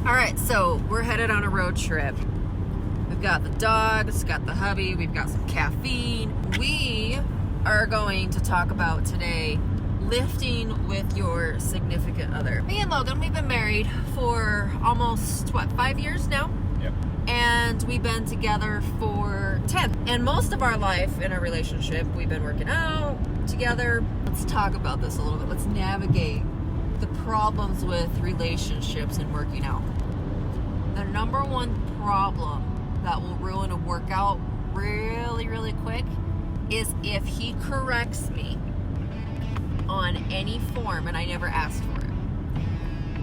All right, so we're headed on a road trip. We've got the dogs, got the hubby, we've got some caffeine. We are going to talk about today lifting with your significant other. Me and Logan, we've been married for almost, 5 years now? Yep. And we've been together for 10. And most of our life in a relationship, we've been working out together. Let's talk about this a little bit. Let's navigate the problems with relationships and working out. The number one problem that will ruin a workout really, really quick is if he corrects me on any form and I never asked for it.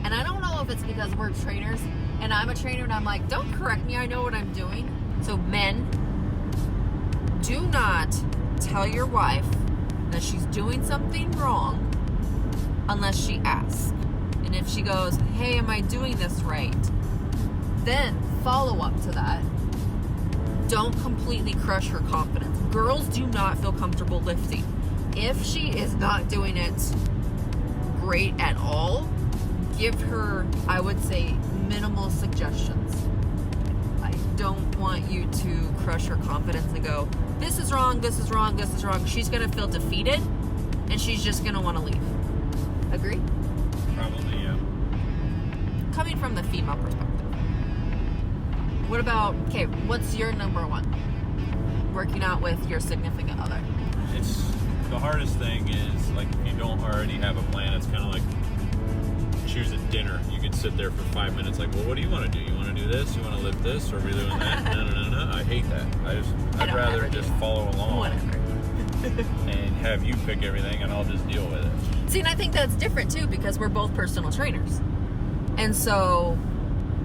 And I don't know if it's because we're trainers and I'm a trainer and I'm like, don't correct me, I know what I'm doing. So men, do not tell your wife that she's doing something wrong unless she asks. And if she goes, hey, am I doing this right? Then follow up to that. Don't completely crush her confidence. Girls do not feel comfortable lifting. If she is not doing it great at all, give her, I would say, minimal suggestions. I don't want you to crush her confidence and go, this is wrong, this is wrong, this is wrong. She's going to feel defeated and she's just going to want to leave. Agree? Probably, yeah. Coming from the female perspective. What about, okay, what's your number one? Working out with your significant other. It's the hardest thing is, like, if you don't already have a plan, it's kind of like choosing dinner. You could sit there for 5 minutes like, well, what do you want to do? You want to do this? You want to lift this? Or are we doing that? No. I hate that. I'd rather just follow along. Whatever. And have you pick everything and I'll just deal with it. See, and I think that's different too because we're both personal trainers. And so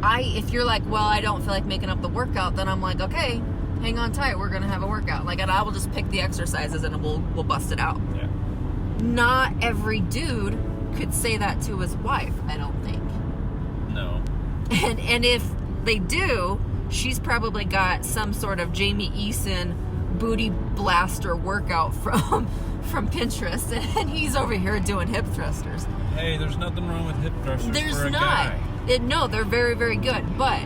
if you're like, well, I don't feel like making up the workout, then I'm like, okay, hang on tight, we're gonna have a workout. Like, and I will just pick the exercises and we'll bust it out. Yeah. Not every dude could say that to his wife, I don't think. No. And if they do, she's probably got some sort of Jamie Eason booty blaster workout from Pinterest, and he's over here doing hip thrusters. Hey, there's nothing wrong with hip thrusters for a not. guy. No, they're very, very good. But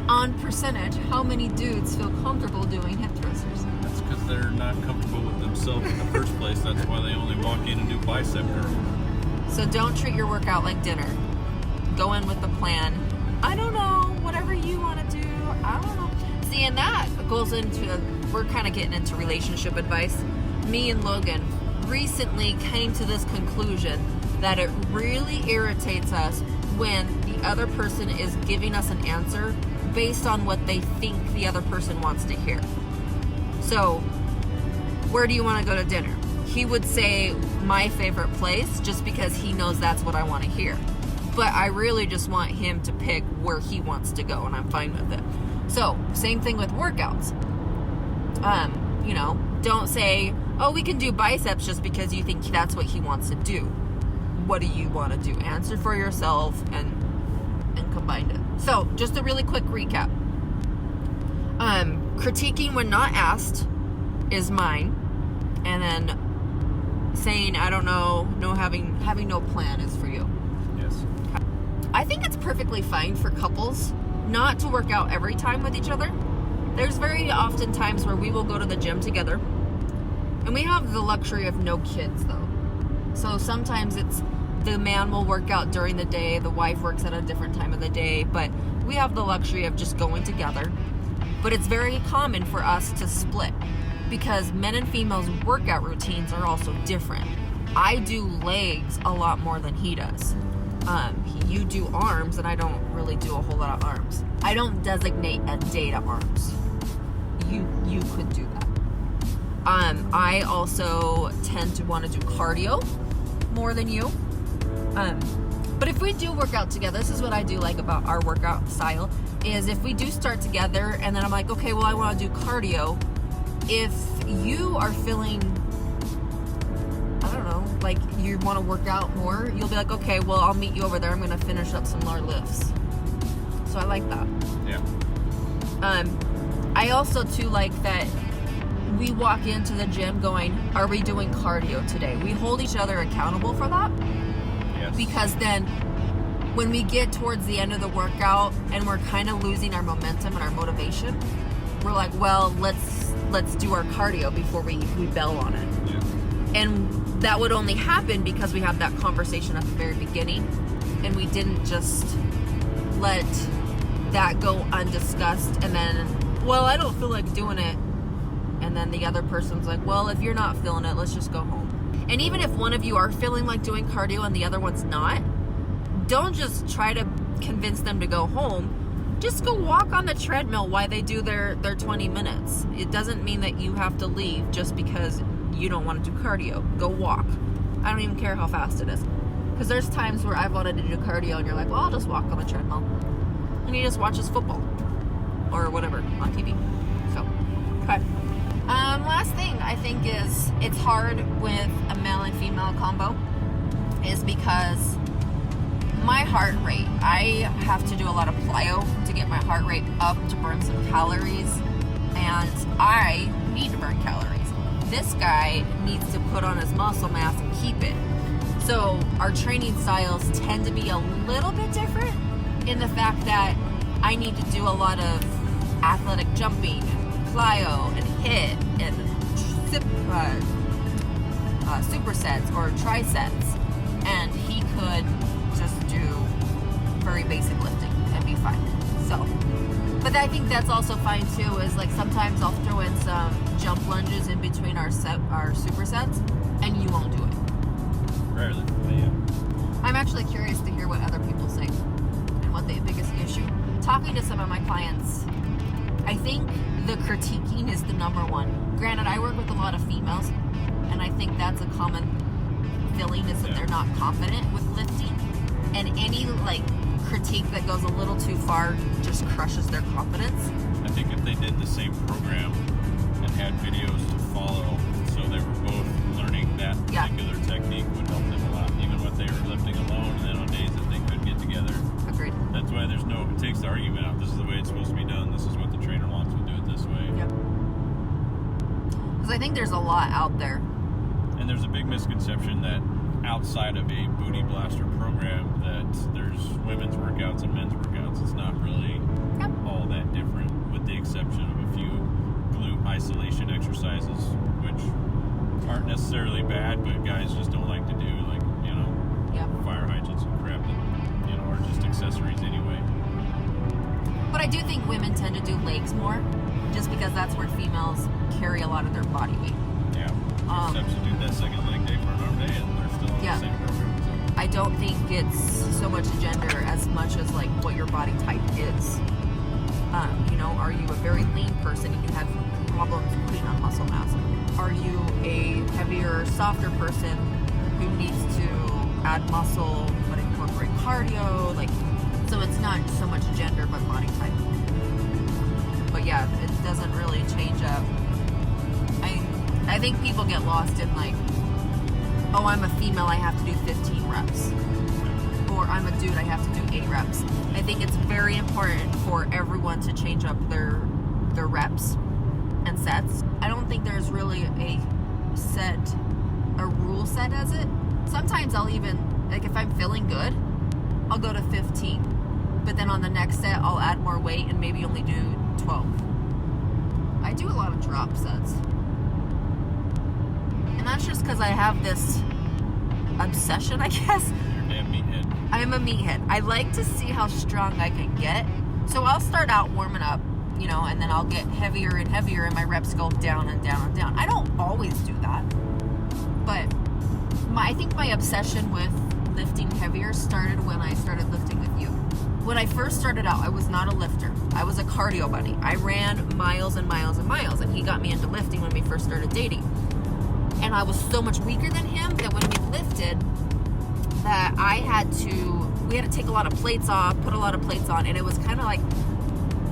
on percentage, how many dudes feel comfortable doing hip thrusters? That's because they're not comfortable with themselves in the first place. That's why they only walk in and do bicep curls. So don't treat your workout like dinner. Go in with the plan. I don't know, whatever you want to do. I don't know. See, and that goes into, we're kind of getting into relationship advice. Me and Logan recently came to this conclusion that it really irritates us when the other person is giving us an answer based on what they think the other person wants to hear. So, where do you want to go to dinner? He would say my favorite place just because he knows that's what I want to hear. But I really just want him to pick where he wants to go, and I'm fine with it. So, same thing with workouts. Don't say, oh, we can do biceps just because you think that's what he wants to do. What do you want to do? Answer for yourself and combine it. So, just a really quick recap. Critiquing when not asked is mine. And then saying, I don't know, having no plan is for you. Yes. I think it's perfectly fine for couples not to work out every time with each other. There's very often times where we will go to the gym together. And we have the luxury of no kids, though. So sometimes it's the man will work out during the day, the wife works at a different time of the day, but we have the luxury of just going together. But it's very common for us to split because men and females' workout routines are also different. I do legs a lot more than he does. You do arms, and I don't really do a whole lot of arms. I don't designate a day to arms. You could do that. I also tend to want to do cardio more than you. But if we do work out together, this is what I do like about our workout style, is if we do start together and then I'm like, okay, well, I want to do cardio. If you are feeling, I don't know, like you want to work out more, you'll be like, okay, well, I'll meet you over there. I'm going to finish up some more lifts. So I like that. Yeah. I also, too, like that we walk into the gym going, are we doing cardio today? We hold each other accountable for that. Yes. Because then when we get towards the end of the workout and we're kind of losing our momentum and our motivation, we're like, well, let's do our cardio before we bail on it. Yeah. And that would only happen because we had that conversation at the very beginning, and we didn't just let that go undiscussed, and then, well, I don't feel like doing it, and then the other person's like, well, if you're not feeling it, let's just go home. And even if one of you are feeling like doing cardio and the other one's not, don't just try to convince them to go home. Just go walk on the treadmill while they do their 20 minutes. It doesn't mean that you have to leave just because you don't want to do cardio. Go walk. I don't even care how fast it is. Because there's times where I've wanted to do cardio and you're like, well, I'll just walk on the treadmill. And he just watches football or whatever on TV. So, okay. Last thing I think is it's hard with a male and female combo is because my heart rate, I have to do a lot of plyo to get my heart rate up to burn some calories, and I need to burn calories. This guy needs to put on his muscle mass and keep it. So our training styles tend to be a little bit different in the fact that I need to do a lot of athletic jumping and plyo and hit and supersets or trisets, and he could just do very basic lifting and be fine. So, but I think that's also fine too, is like sometimes I'll throw in some jump lunges in between our supersets and you won't do it. Rarely, but yeah. I'm actually curious to hear what other people say and what the biggest issue. Talking to some of my clients, I think the critiquing is the number one. Granted, I work with a lot of females, and I think that's a common feeling is that they're not confident with lifting, and any like critique that goes a little too far just crushes their confidence. I think if they did the same program and had videos to follow, so they were both learning that particular technique, would help them a lot, even when they were lifting alone and then on days that they couldn't get together. Agreed. That's why it takes the argument out. This is the way it's supposed to be done. This is what the trainer wants. We'll do it this way. Yep. Because I think there's a lot out there. And there's a big misconception that outside of a booty blaster program that there's women's workouts and men's workouts. It's not really all that different, with the exception of a few glute isolation exercises, which aren't necessarily bad, but guys just don't like to do, like, fire hydrants and crap that, are just accessories anyway. But I do think women tend to do legs more, just because that's where females carry a lot of their body weight. Yeah. Substitute that second leg day for an arm day, and they're still on the same program. So. I don't think it's so much gender as much as like what your body type is. Are you a very lean person and you have problems putting on muscle mass? Are you a heavier, softer person who needs to add muscle but incorporate cardio? So it's not so much gender but body type. But yeah, it doesn't really change up. I think people get lost in like, oh, I'm a female, I have to do 15 reps. Or I'm a dude, I have to do 8 reps. I think it's very important for everyone to change up their reps and sets. I don't think there's really a rule set as it. Sometimes I'll even, like if I'm feeling good, I'll go to 15. But then on the next set, I'll add more weight and maybe only do 12. I do a lot of drop sets. And that's just because I have this obsession, I guess. You're a damn meathead. I'm a meathead. I like to see how strong I can get. So I'll start out warming up, and then I'll get heavier and heavier and my reps go down and down and down. I don't always do that. But I think my obsession with lifting heavier started when I started lifting with you. When I first started out, I was not a lifter. I was a cardio bunny. I ran miles and miles and miles, and he got me into lifting when we first started dating. And I was so much weaker than him that when we lifted, that we had to take a lot of plates off, put a lot of plates on, and it was kind of like,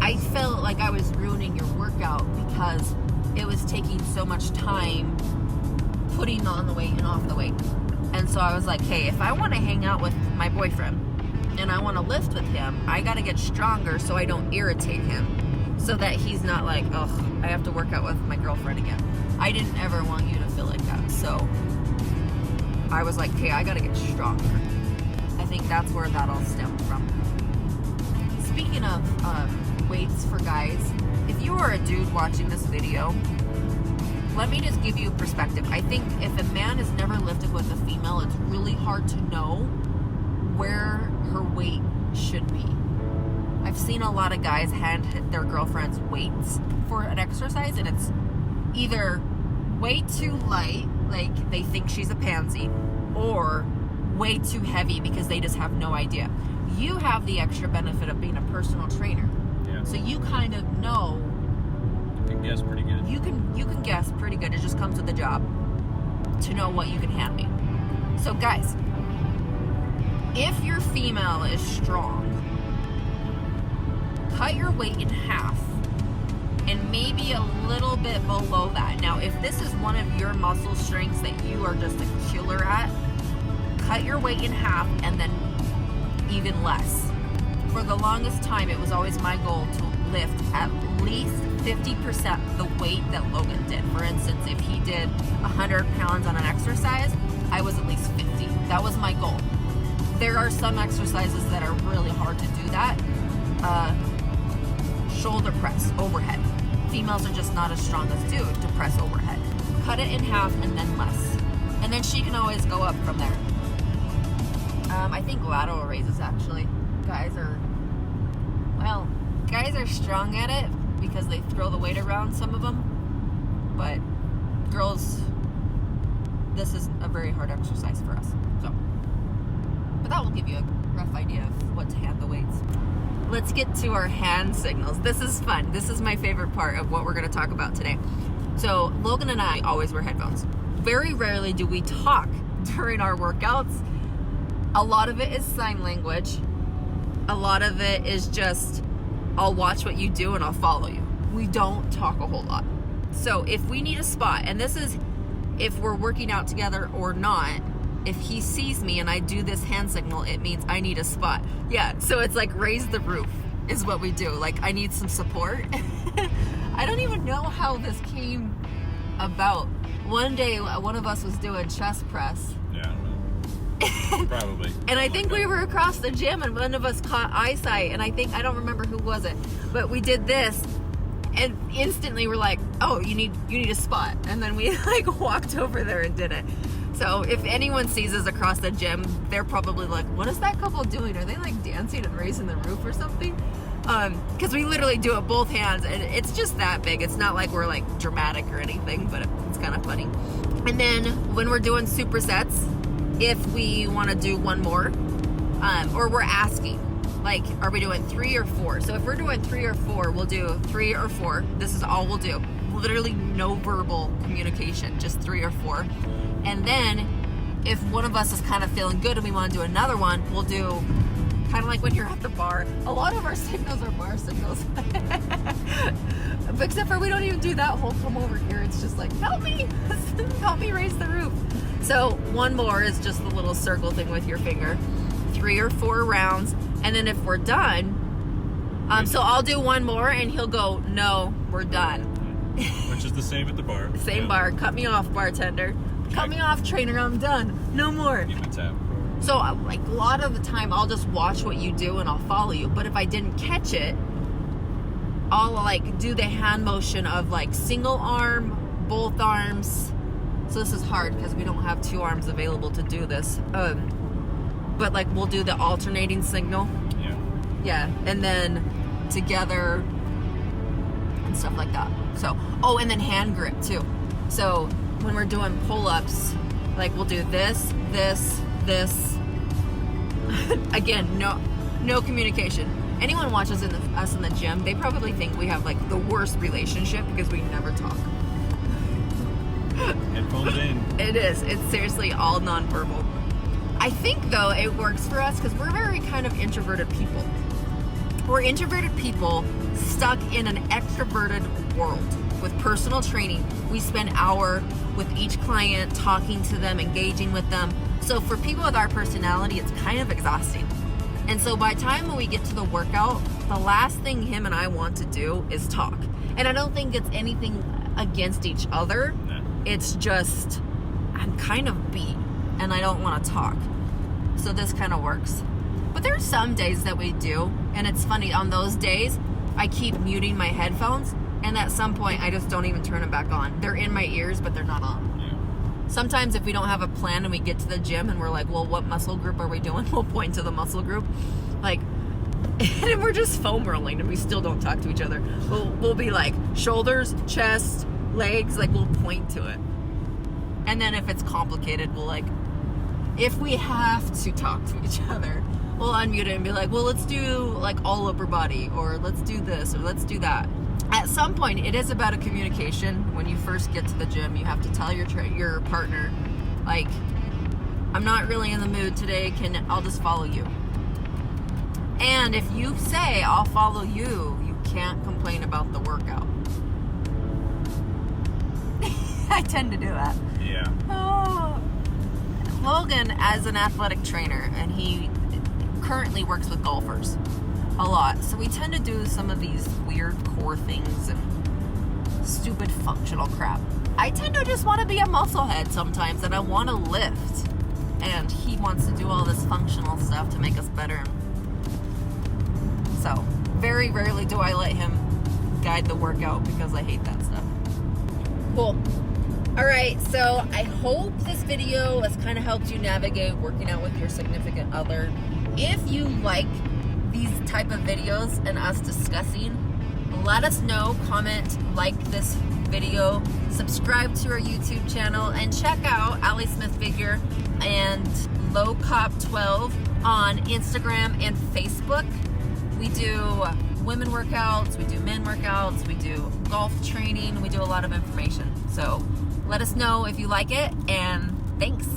I felt like I was ruining your workout because it was taking so much time putting on the weight and off the weight. And so I was like, hey, if I want to hang out with my boyfriend and I want to lift with him, I got to get stronger so I don't irritate him, so that he's not like, ugh, I have to work out with my girlfriend again. I didn't ever want you to feel like that. So I was like, okay, I got to get stronger. I think that's where that all stemmed from. Speaking of weights for guys, if you are a dude watching this video, let me just give you a perspective. I think if a man has never lifted with a female, it's really hard to know where her weight should be. I've seen a lot of guys hand their girlfriends weights for an exercise, and it's either way too light, like they think she's a pansy, or way too heavy because they just have no idea. You have the extra benefit of being a personal trainer. Yeah. So you kind of know. You can guess pretty good. You can guess pretty good. It just comes with the job to know what you can hand me. So guys, if your female is strong, cut your weight in half and maybe a little bit below that. Now, if this is one of your muscle strengths that you are just a killer at, cut your weight in half and then even less. For the longest time, it was always my goal to lift at least 50% the weight that Logan did. For instance, if he did 100 pounds on an exercise, I was at least 50. That was my goal. There are some exercises that are really hard to do that. Shoulder press, overhead. Females are just not as strong as dudes to press overhead. Cut it in half and then less. And then she can always go up from there. I think lateral raises actually. Guys are strong at it because they throw the weight around, some of them. But girls, this is a very hard exercise for us. So, but that will give you a rough idea of what to hand the weights. Let's get to our hand signals. This is fun. This is my favorite part of what we're going to talk about today. So Logan and I always wear headphones. Very rarely do we talk during our workouts. A lot of it is sign language. A lot of it is just, I'll watch what you do and I'll follow you. We don't talk a whole lot. So if we need a spot, and this is if we're working out together or not, if he sees me and I do this hand signal, it means I need a spot. Yeah, so it's like raise the roof is what we do. Like, I need some support. I don't even know how this came about. One day, one of us was doing chest press. Yeah, I don't know. Probably. And I think we were across the gym and one of us caught eyesight, and I don't remember who was it, but we did this and instantly we're like, oh, you need a spot. And then we like walked over there and did it. So if anyone sees us across the gym, they're probably like, what is that couple doing? Are they like dancing and raising the roof or something? Because we literally do it both hands, and it's just that big. It's not like we're like dramatic or anything, but it's kind of funny. And then when we're doing supersets, if we want to do one more, or we're asking, like, are we doing 3 or 4? So if we're doing 3 or 4, we'll do 3 or 4. This is all we'll do. Literally no verbal communication, just 3 or 4. And then if one of us is kind of feeling good and we want to do another one, we'll do kind of like when you're at the bar. A lot of our signals are bar signals. Except for we don't even do that whole come over here. It's just like, help me, help me raise the roof. So one more is just the little circle thing with your finger. 3 or 4 rounds. And then if we're done, so I'll do one more and he'll go, no, we're done. Which is the same at the bar. Same bar. Cut me off, bartender. Cut me off, trainer. I'm done. No more. Keep it tap. So, like, a lot of the time, I'll just watch what you do and I'll follow you. But if I didn't catch it, I'll, like, do the hand motion of, like, single arm, both arms. So this is hard because we don't have 2 arms available to do this. But, like, we'll do the alternating signal. Yeah. Yeah. And then together and stuff like that. So, oh, and then hand grip, too. So when we're doing pull-ups, like, we'll do this, this, this. Again, no communication. Anyone watches us in the gym, they probably think we have, like, the worst relationship because we never talk. Headphones in. It is. It's seriously all nonverbal. I think, though, it works for us because we're very kind of introverted people. We're introverted people stuck in an extroverted world. With personal training, we spend an hour with each client, talking to them, engaging with them. So for people with our personality, it's kind of exhausting. And so by the time when we get to the workout, the last thing him and I want to do is talk. And I don't think it's anything against each other. No. It's just, I'm kind of beat and I don't want to talk. So this kind of works. But there's some days that we do, and it's funny, on those days, I keep muting my headphones, and at some point, I just don't even turn them back on. They're in my ears, but they're not on. Yeah. Sometimes if we don't have a plan and we get to the gym and we're like, well, what muscle group are we doing? We'll point to the muscle group. Like, and we're just foam rolling and we still don't talk to each other. We'll be like shoulders, chest, legs, like we'll point to it. And then if it's complicated, we'll like, if we have to talk to each other, we'll unmute it and be like, well, let's do like all upper body, or let's do this, or let's do that. At some point, it is about a communication. When you first get to the gym, you have to tell your partner, like, I'm not really in the mood today, I'll just follow you. And if you say, I'll follow you, you can't complain about the workout. I tend to do that. Yeah. Oh. Logan, as an athletic trainer, and he currently works with golfers a lot, so we tend to do some of these weird core things and stupid functional crap. I tend to just want to be a musclehead sometimes, and I want to lift, and he wants to do all this functional stuff to make us better. So very rarely do I let him guide the workout because I hate that stuff. Cool. All right, so I hope this video has kind of helped you navigate working out with your significant other. If you like these type of videos and us discussing, let us know, comment, like this video, subscribe to our YouTube channel, and check out Ali Smith Figure and Low Cop 12 on Instagram and Facebook. We do women workouts, we do men workouts, we do golf training, we do a lot of information. So let us know if you like it, and thanks.